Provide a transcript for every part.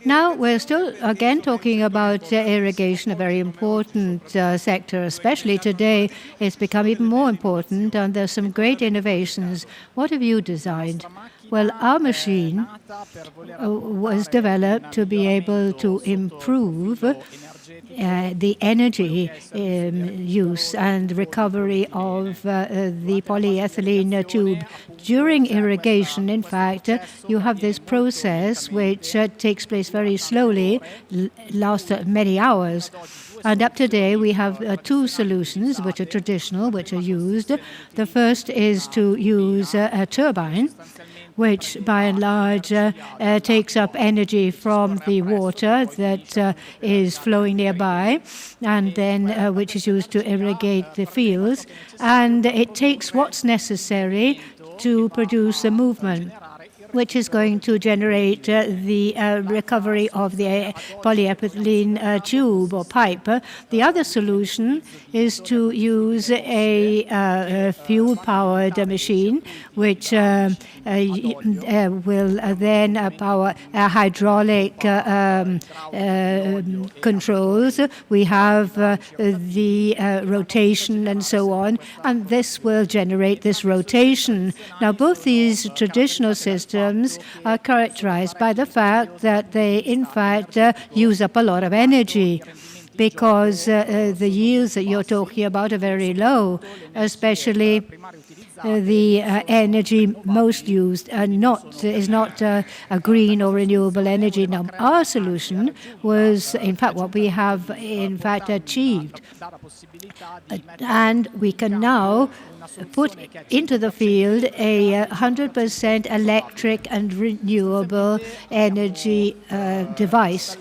Now, we're still, again, talking about irrigation, a very important sector, especially today. It's become even more important, and there's some great innovations. What have you designed? Well, our machine was developed to be able to improve the energy use and recovery of the polyethylene tube. During irrigation, in fact, you have this process which takes place very slowly, lasts many hours. And up to date, we have two solutions which are traditional, which are used. The first is to use a turbine, which by and large takes up energy from the water that is flowing nearby, and then which is used to irrigate the fields. And it takes what's necessary to produce a movement, which is going to generate the recovery of the polyethylene tube or pipe. The other solution is to use a fuel-powered machine, which will then power hydraulic controls. We have the rotation and so on, and this will generate this rotation. Now, both these traditional systems are characterized by the fact that they, in fact, use up a lot of energy, because the yields that you're talking about are very low, especially the energy most used is not a green or renewable energy. Now, our solution was, in fact, what we have, in fact, achieved. And we can now put into the field a 100% electric and renewable energy device.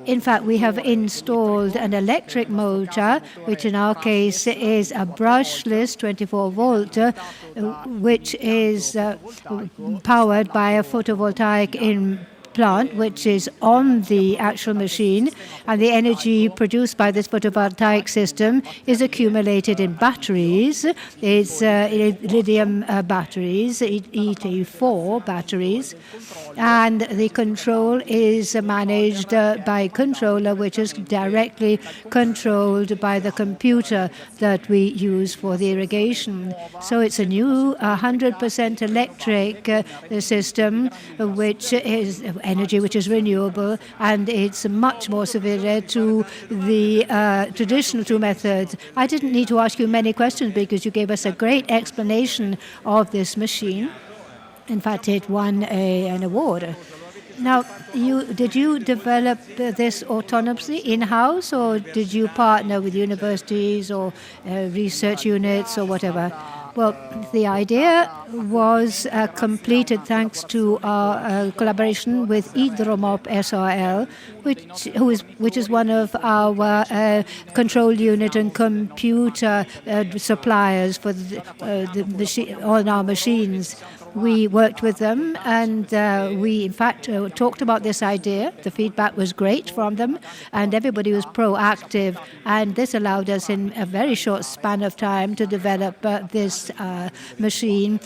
In fact, we have installed an electric motor, which in our case is a brushless 24-volt, which is powered by a photovoltaic plant, which is on the actual machine, and the energy produced by this photovoltaic system is accumulated in batteries. It's lithium batteries, ET4 batteries, and the control is managed by a controller, which is directly controlled by the computer that we use for the irrigation. So it's a new 100% electric system, which is energy which is renewable, and it's much more superior to the traditional two methods. I didn't need to ask you many questions because you gave us a great explanation of this machine. In fact, it won an award. Now, did you develop this autonomously in-house, or did you partner with universities or research units or whatever? Well, the idea was completed thanks to our collaboration with Hydromop SRL, which is one of our control unit and computer suppliers for all our machines. We worked with them, and we, in fact, talked about this idea. The feedback was great from them, and everybody was proactive. And this allowed us, in a very short span of time, to develop this machine